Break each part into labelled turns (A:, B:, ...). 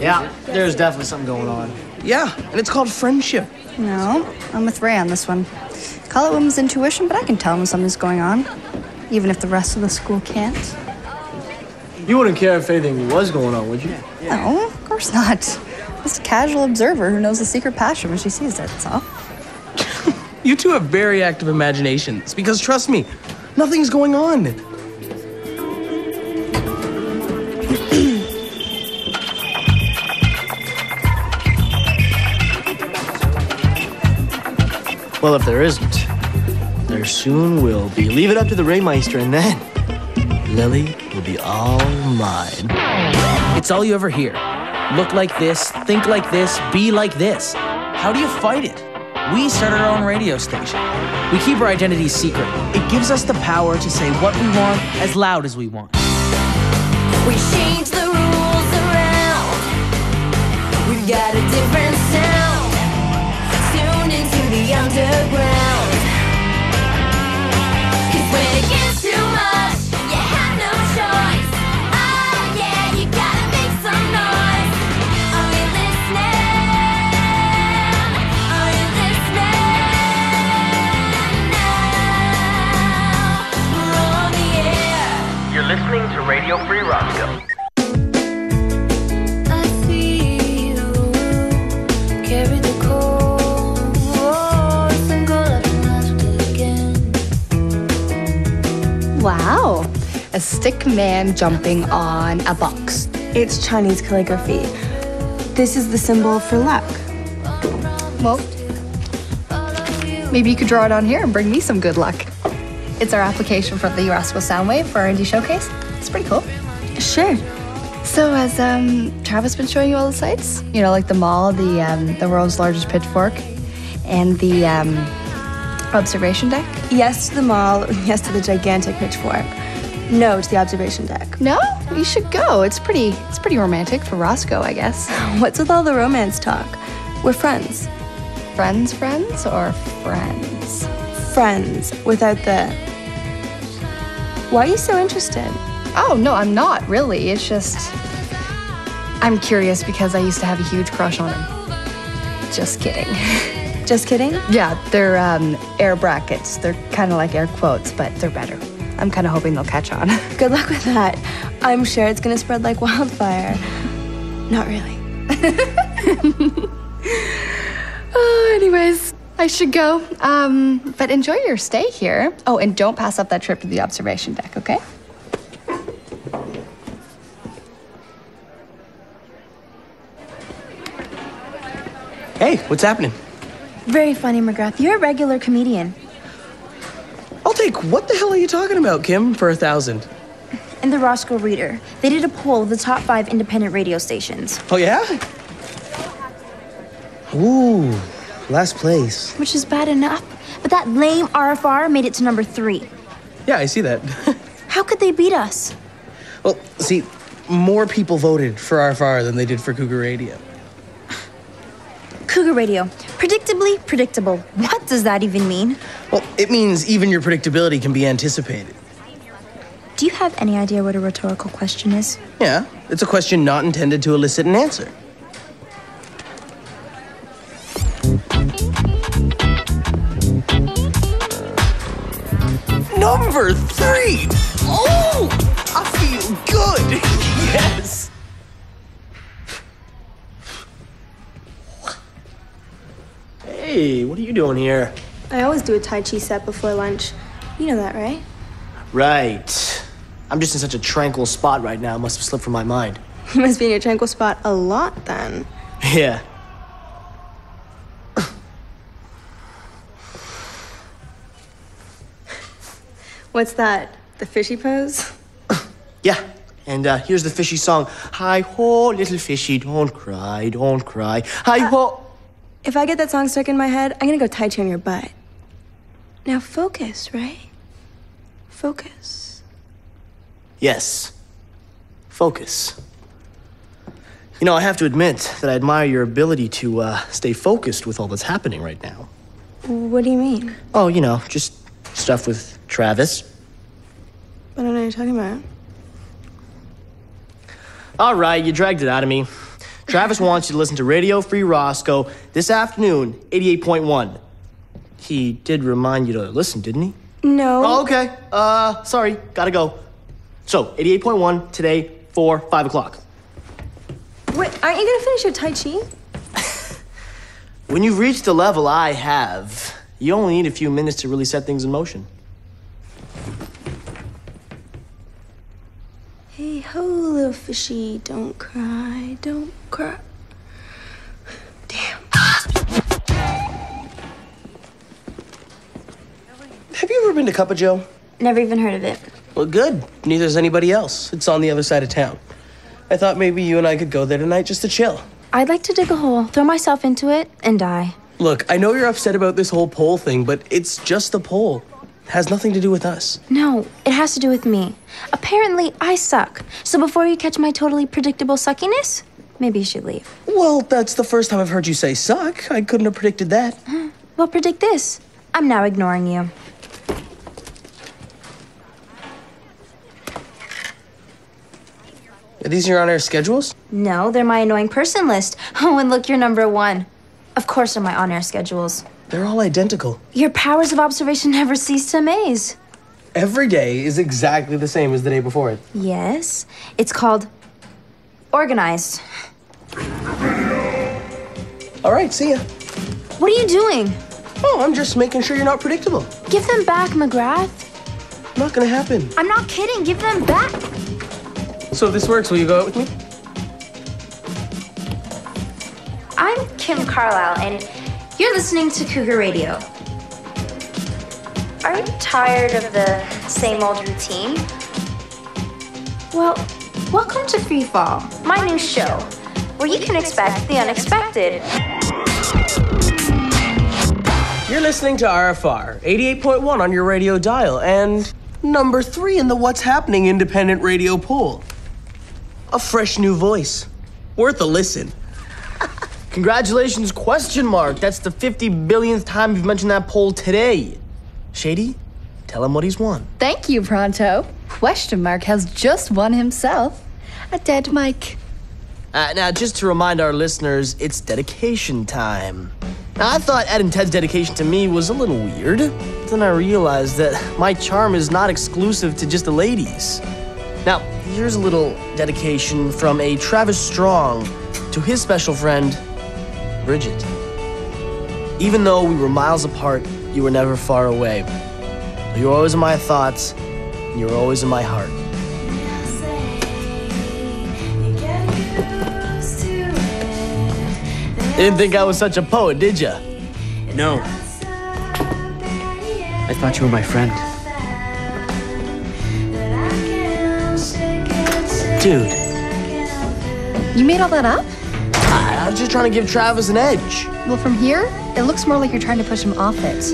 A: Yeah, there's definitely something going on.
B: Yeah, and it's called friendship.
C: No, I'm with Ray on this one. Call it women's intuition, but I can tell when something's going on, even if the rest of the school can't.
A: You wouldn't care if anything was going on, would you?
C: No, of course not. Just a casual observer who knows the secret passion when she sees it, that's all.
B: You two have very active imaginations, because trust me, nothing's going on.
A: Well, if there isn't, there soon will be. Leave it up to the Raymeister, and then Lily will be all mine.
D: It's all you ever hear. Look like this, think like this, be like this. How do you fight it? We started our own radio station. We keep our identities secret. It gives us the power to say what we want as loud as we want.
E: We change the rules around. We've got a different sound. Tuned into the underground. 'Cause when it gets too much, you have no choice. Oh yeah, you gotta make some noise. Are you listening? Are you listening? Now we're on the air.
F: You're listening to Radio Free Roscoe.
E: I see you carry the course and go like master again.
C: Wow, a stick man jumping on a box.
G: It's Chinese calligraphy. This is the symbol for luck.
C: Well, maybe you could draw it on here and bring me some good luck. It's our application for the Roscoe Soundwave for our indie showcase. It's pretty cool.
G: Sure.
C: So has Travis been showing you all the sites? You know, like the mall, the world's largest pitchfork, and the observation deck?
G: Yes to the mall, yes to the gigantic pitchfork. No to the observation deck.
C: No? You should go. It's pretty romantic for Roscoe, I guess.
G: What's with all the romance talk? We're friends.
C: Friends or friends?
G: Friends, without the... Why are you so interested?
C: Oh, no, I'm not, really. It's just... I'm curious because I used to have a huge crush on him. Just kidding.
G: Just kidding?
C: Yeah, they're air brackets. They're kind of like air quotes, but they're better. I'm kind of hoping they'll catch on.
G: Good luck with that. I'm sure it's gonna spread like wildfire. Not really.
C: Anyways, I should go. But enjoy your stay here. Oh, and don't pass up that trip to the observation deck, okay?
B: Hey, what's happening?
G: Very funny, McGrath. You're a regular comedian.
B: I'll take what the hell are you talking about, Kim, for 1,000?
H: In the Roscoe Reader, they did a poll of the top 5 independent radio stations.
B: Oh, yeah?
A: Ooh, last place.
H: Which is bad enough, but that lame RFR made it to number 3.
B: Yeah, I see that.
H: How could they beat us?
B: Well, see, more people voted for RFR than they did for Cougar Radio.
H: Cougar Radio. Predictably predictable. What does that even mean?
B: Well, it means even your predictability can be anticipated.
H: Do you have any idea what a rhetorical question is?
B: Yeah, it's a question not intended to elicit an answer. Number 3! Oh! I feel good! Yes!
A: Hey, what are you doing here?
G: I always do a Tai Chi set before lunch. You know that, right?
A: Right. I'm just in such a tranquil spot right now. It must have slipped from my mind.
G: You must be in your tranquil spot a lot, then.
A: Yeah.
G: What's that? The fishy pose?
A: Yeah. And here's the fishy song. Hi-ho, little fishy, don't cry, don't cry. Hi-ho.
G: If I get that song stuck in my head, I'm gonna go Tai Chi on your butt. Now focus, right? Focus.
A: Yes. Focus. You know, I have to admit that I admire your ability to stay focused with all that's happening right now.
G: What do you mean?
A: Oh, you know, just stuff with Travis.
G: I don't know what you're talking about.
A: All right, you dragged it out of me. Travis wants you to listen to Radio Free Roscoe this afternoon, 88.1. He did remind you to listen, didn't he?
G: No.
A: Oh, okay. Sorry, gotta go. So, 88.1 today, 5 o'clock.
G: Wait, aren't you gonna finish your Tai Chi?
A: When you've reached the level I have, you only need a few minutes to really set things in motion.
G: Hey ho, little fishy, don't cry, don't cry. Damn.
B: Have you ever been to Cupid, Joe?
H: Never even heard of it.
B: Well, good. Neither's anybody else. It's on the other side of town. I thought maybe you and I could go there tonight just to chill.
H: I'd like to dig a hole, throw myself into it, and die.
B: Look, I know you're upset about this whole poll thing, but it's just a poll. It has nothing to do with us.
H: No, it has to do with me. Apparently, I suck. So before you catch my totally predictable suckiness, maybe you should leave.
B: Well, that's the first time I've heard you say suck. I couldn't have predicted that.
H: Well, predict this. I'm now ignoring you.
B: Are these your on-air schedules?
H: No, they're my annoying person list. Oh, and look, you're number 1. Of course they're my on-air schedules.
B: They're all identical.
H: Your powers of observation never cease to amaze.
B: Every day is exactly the same as the day before it.
H: Yes, it's called organized.
B: All right, see ya.
H: What are you doing?
B: Oh, I'm just making sure you're not predictable.
H: Give them back, McGrath.
B: Not gonna happen.
H: I'm not kidding. Give them back.
B: So if this works, will you go out with me?
H: I'm Kim Carlisle, and you're listening to Cougar Radio. Are you tired of the same old routine? Well, welcome to Free Fall, my new show, where you can expect the unexpected.
B: You're listening to RFR, 88.1 on your radio dial, and number 3 in the What's Happening independent radio poll. A fresh new voice. Worth a listen.
A: Congratulations, question mark. That's the 50 billionth time you've mentioned that poll today. Shady, tell him what he's won.
C: Thank you, Pronto. Question Mark has just won himself a dead mic.
A: Now, just to remind our listeners, it's dedication time. Now, I thought Ed and Ted's dedication to me was a little weird. But then I realized that my charm is not exclusive to just the ladies. Now, here's a little dedication from a Travis Strong to his special friend, Bridget. Even though we were miles apart, you were never far away. You were always in my thoughts, and you were always in my heart. Didn't think I was such a poet, did ya?
I: No. I thought you were my friend.
A: Dude,
C: You made all that up?
A: I was just trying to give Travis an edge.
C: Well, from here, it looks more like you're trying to push him off it.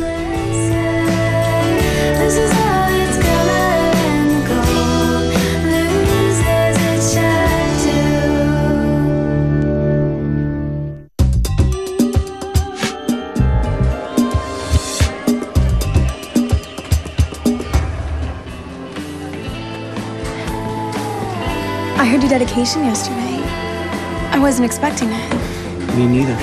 G: I heard your dedication yesterday. I wasn't expecting it.
I: Me neither.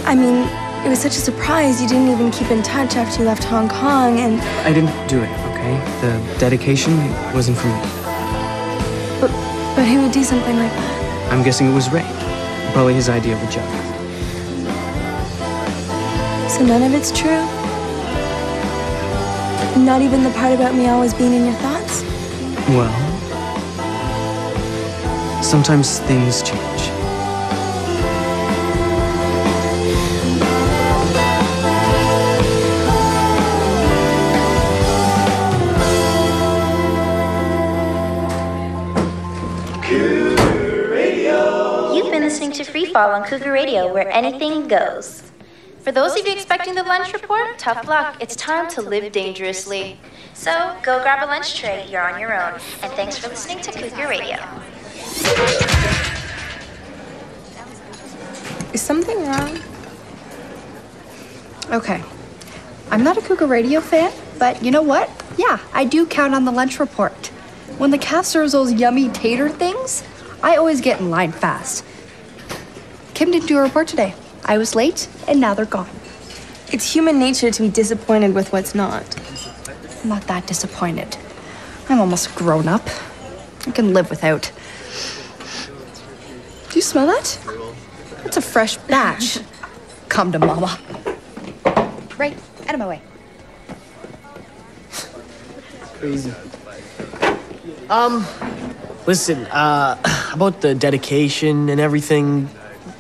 G: I mean, it was such a surprise you didn't even keep in touch after you left Hong Kong, and...
I: I didn't do it, okay? The dedication wasn't for me.
G: But who would do something like that?
I: I'm guessing it was Ray. Probably his idea of a joke.
G: So none of it's true? Not even the part about me always being in your thoughts?
I: Well, sometimes things change.
H: You've been listening to Free Fall on Cougar Radio, where anything goes. For those of you expecting the lunch report, tough luck. It's time to live dangerously. So go grab a lunch tray. You're on your own. And thanks for listening to Cougar Radio.
G: Is something wrong?
C: Okay. I'm not a Cougar Radio fan, but you know what? Yeah, I do count on the lunch report. When the cast serves those yummy tater things, I always get in line fast. Kim didn't do a report today. I was late, and now they're gone.
G: It's human nature to be disappointed with what's not.
C: I'm not that disappointed. I'm almost grown up. I can live without. Do you smell that? That's a fresh batch. Come to mama. Right, out of my way.
A: Crazy. Listen, about the dedication and everything,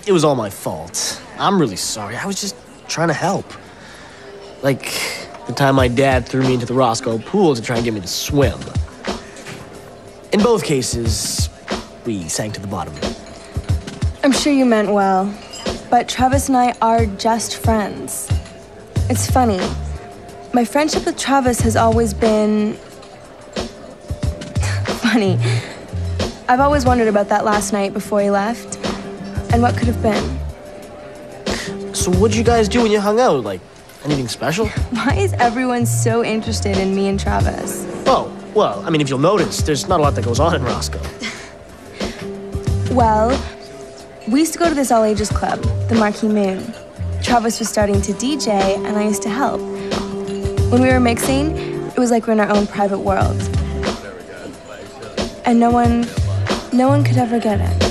A: it was all my fault. I'm really sorry. I was just trying to help. Like the time my dad threw me into the Roscoe pool to try and get me to swim. In both cases, we sank to the bottom.
G: I'm sure you meant well, but Travis and I are just friends. It's funny. My friendship with Travis has always been funny. I've always wondered about that last night before he left, and what could have been.
A: So what'd you guys do when you hung out? Like, anything special?
G: Why is everyone so interested in me and Travis?
A: Oh, well, I mean, if you'll notice, there's not a lot that goes on in Roscoe.
G: Well, we used to go to this all-ages club, the Marquee Moon. Travis was starting to DJ, and I used to help. When we were mixing, it was like we're in our own private world. And no one could ever get it.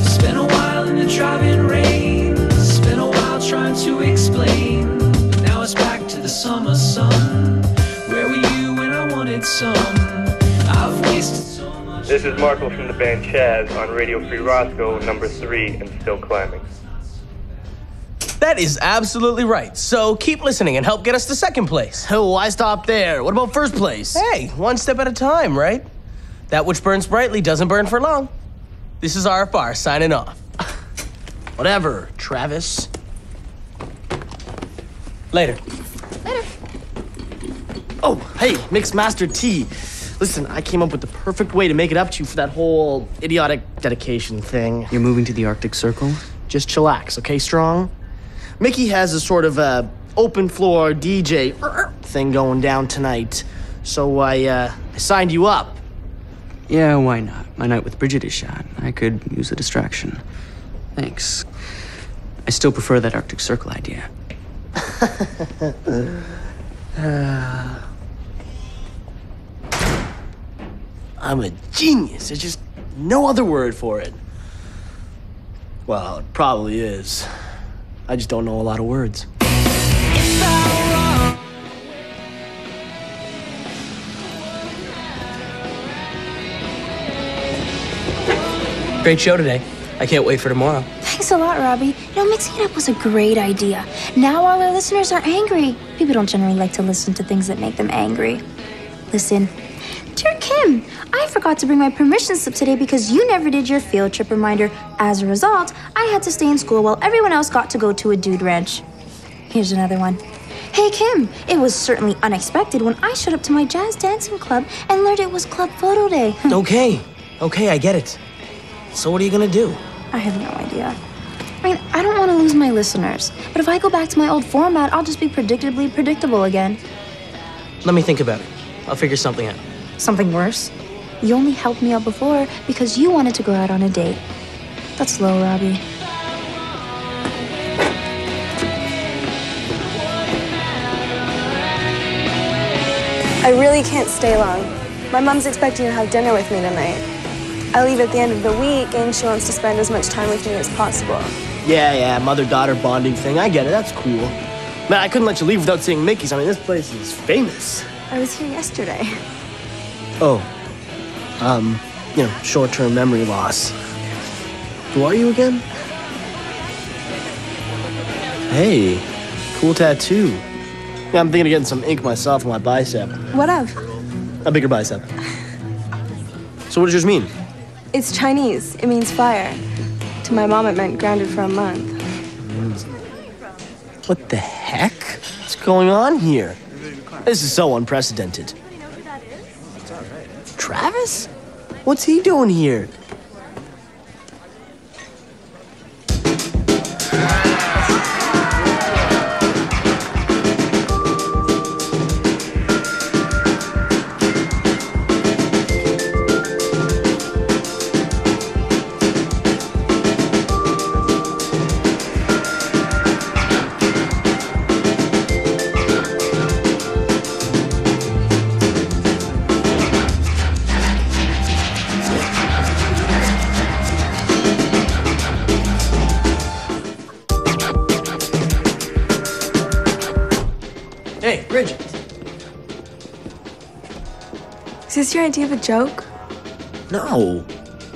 J: Spent a while in the driving rain. Spent a while trying to explain. Now it's back to the summer sun. Where were you when I wanted some? I've wasted so much.
F: This is Marco from the band Chaz on Radio Free Roscoe, number 3, and still climbing.
B: That is absolutely right. So keep listening and help get us to second place.
A: Oh, why stop there? What about first place?
B: Hey, one step at a time, right? That which burns brightly doesn't burn for long. This is RFR signing off.
A: Whatever, Travis.
B: Later.
A: Oh, hey, Mixmaster T. Listen, I came up with the perfect way to make it up to you for that whole idiotic dedication thing.
I: You're moving to the Arctic Circle?
A: Just chillax, okay, Strong? Mickey has a sort of open floor DJ thing going down tonight, so I signed you up.
I: Yeah, why not? My night with Bridget is shot. I could use a distraction. Thanks. I still prefer that Arctic Circle idea.
A: I'm a genius. There's just no other word for it. Well, it probably is. I just don't know a lot of words.
B: Great show today. I can't wait for tomorrow.
H: Thanks a lot, Robbie. You know, mixing it up was a great idea. Now all our listeners are angry. People don't generally like to listen to things that make them angry. Listen, dear Kim, I forgot to bring my permission slip today because you never did your field trip reminder. As a result, I had to stay in school while everyone else got to go to a dude ranch. Here's another one. Hey Kim, it was certainly unexpected when I showed up to my jazz dancing club and learned it was club photo day.
B: Okay, I get it. So what are you gonna do?
H: I have no idea. I mean, I don't want to lose my listeners, but if I go back to my old format, I'll just be predictably predictable again.
B: Let me think about it. I'll figure something out.
H: Something worse? You only helped me out before because you wanted to go out on a date. That's low, Robbie.
G: I really can't stay long. My mom's expecting to have dinner with me tonight. I leave at the end of the week, and she wants to spend as much time with me as possible.
A: Yeah, mother-daughter bonding thing. I get it. That's cool. Man, I couldn't let you leave without seeing Mickey's. I mean, this place is famous.
G: I was here yesterday.
A: Oh, short-term memory loss. Who are you again? Hey, cool tattoo. Yeah, I'm thinking of getting some ink myself on my bicep.
G: What of?
A: A bigger bicep. So what does yours mean?
G: It's Chinese. It means fire. To my mom, it meant grounded for a month.
A: What the heck? What's going on here? This is so unprecedented. Travis? What's he doing here?
G: Is this your idea of a joke?
A: No.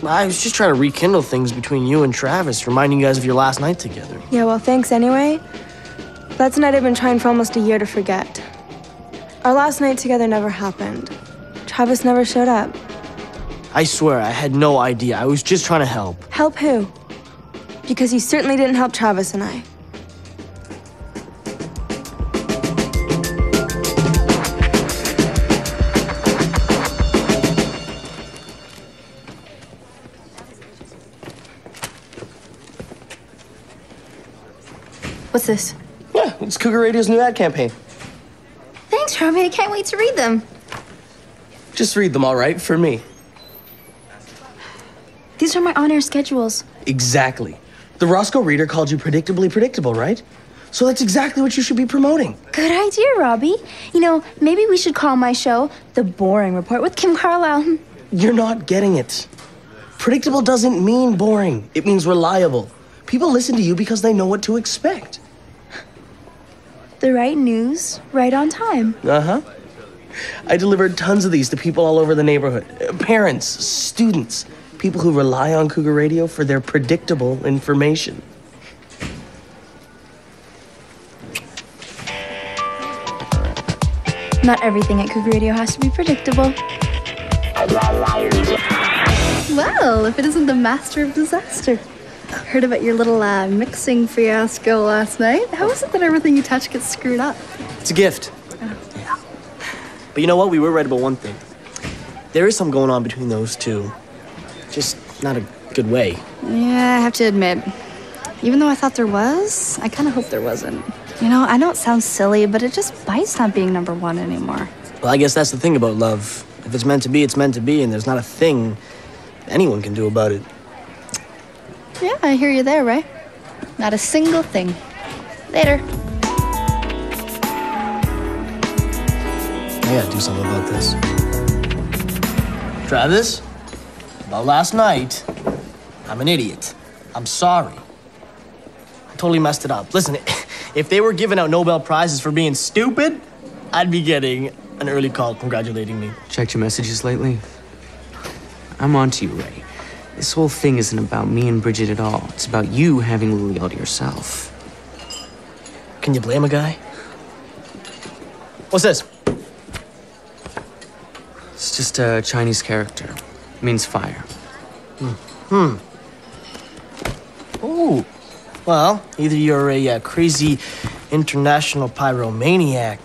A: I was just trying to rekindle things between you and Travis, reminding you guys of your last night together.
G: Yeah, well, thanks anyway. That's a night I've been trying for almost a year to forget. Our last night together never happened. Travis never showed up.
A: I swear, I had no idea. I was just trying to help.
G: Help who? Because you certainly didn't help Travis and I.
H: What's this?
B: Yeah, it's Cougar Radio's new ad campaign.
H: Thanks, Robbie. I can't wait to read them.
B: Just read them, all right, for me.
H: These are my on-air schedules.
B: Exactly. The Roscoe reader called you predictably predictable, right? So that's exactly what you should be promoting.
H: Good idea, Robbie. You know, maybe we should call my show The Boring Report with Kim Carlisle.
B: You're not getting it. Predictable doesn't mean boring. It means reliable. People listen to you because they know what to expect.
H: The right news, right on time.
B: Uh-huh. I delivered tons of these to people all over the neighborhood. Parents, students, people who rely on Cougar Radio for their predictable information.
H: Not everything at Cougar Radio has to be predictable.
C: Well, if it isn't the master of disaster. Heard about your little mixing fiasco last night. How is it that everything you touch gets screwed up?
A: It's a gift. Yeah. But you know what? We were right about one thing. There is something going on between those two. Just not a good way.
C: Yeah, I have to admit, even though I thought there was, I kind of hope there wasn't. You know, I know it sounds silly, but it just bites not being number one anymore.
A: Well, I guess that's the thing about love. If it's meant to be, it's meant to be, and there's not a thing anyone can do about it.
C: Yeah, I hear you there, Ray. Not a single thing. Later.
A: I gotta do something about this. Travis, about last night, I'm an idiot. I'm sorry. I totally messed it up. Listen, if they were giving out Nobel Prizes for being stupid, I'd be getting an early call congratulating me.
I: Checked your messages lately? I'm on to you, Ray. This whole thing isn't about me and Bridget at all. It's about you having Lily all to yourself.
A: Can you blame a guy? What's this?
I: It's just a Chinese character. It means fire.
A: Ooh. Well, either you're a crazy international pyromaniac,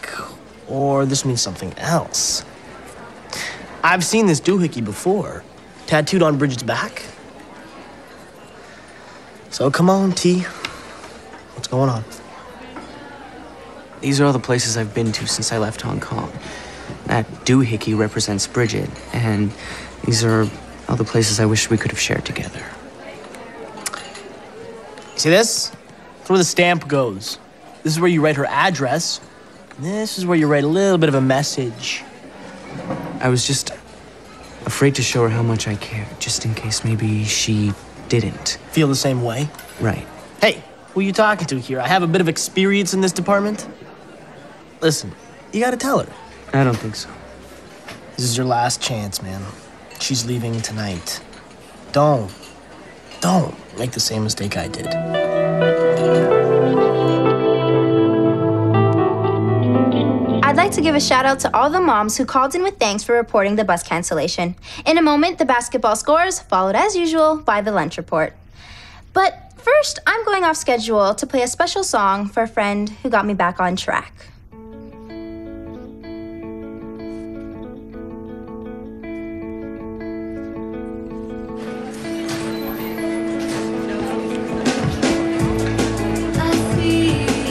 A: or this means something else. I've seen this doohickey before, tattooed on Bridget's back. So come on, T. What's going on?
I: These are all the places I've been to since I left Hong Kong. That doohickey represents Bridget, and these are all the places I wish we could have shared together.
A: See this? That's where the stamp goes. This is where you write her address. This is where you write a little bit of a message.
I: I was just afraid to show her how much I cared, just in case maybe she didn't.
A: Feel the same way?
I: Right.
A: Hey, who are you talking to here? I have a bit of experience in this department. Listen, you gotta tell her.
I: I don't think so.
A: This is your last chance, man. She's leaving tonight. Don't make the same mistake I did.
H: I'd like to give a shout out to all the moms who called in with thanks for reporting the bus cancellation. In a moment, the basketball scores, followed as usual by the lunch report. But first, I'm going off schedule to play a special song for a friend who got me back on track.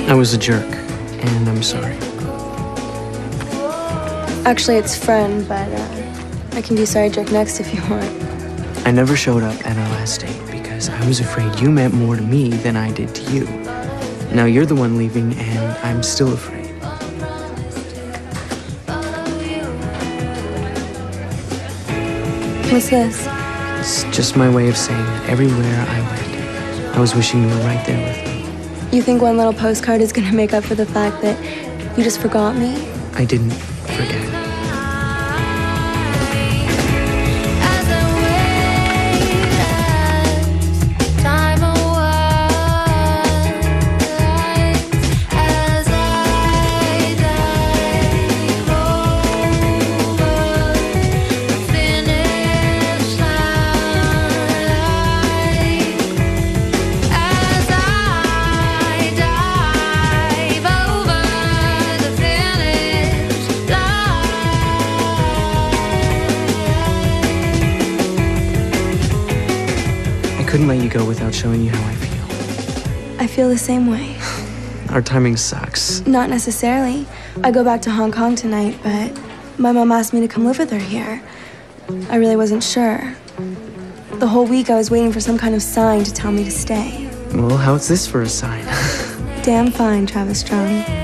I: I was a jerk, and I'm sorry.
G: Actually, it's friend, but I can do sorry jerk next if you want.
I: I never showed up at our last date because I was afraid you meant more to me than I did to you. Now you're the one leaving, and I'm still afraid.
G: What's this?
I: It's just my way of saying that everywhere I went, I was wishing you were right there with me.
G: You think one little postcard is gonna make up for the fact that you just forgot me?
I: I didn't forget. couldn't let you go without showing you how I feel.
G: I feel the same way.
I: Our timing sucks.
G: Not necessarily. I go back to Hong Kong tonight, but my mom asked me to come live with her here. I really wasn't sure. The whole week I was waiting for some kind of sign to tell me to stay.
I: Well, how's this for a sign?
G: Damn fine, Travis Strong.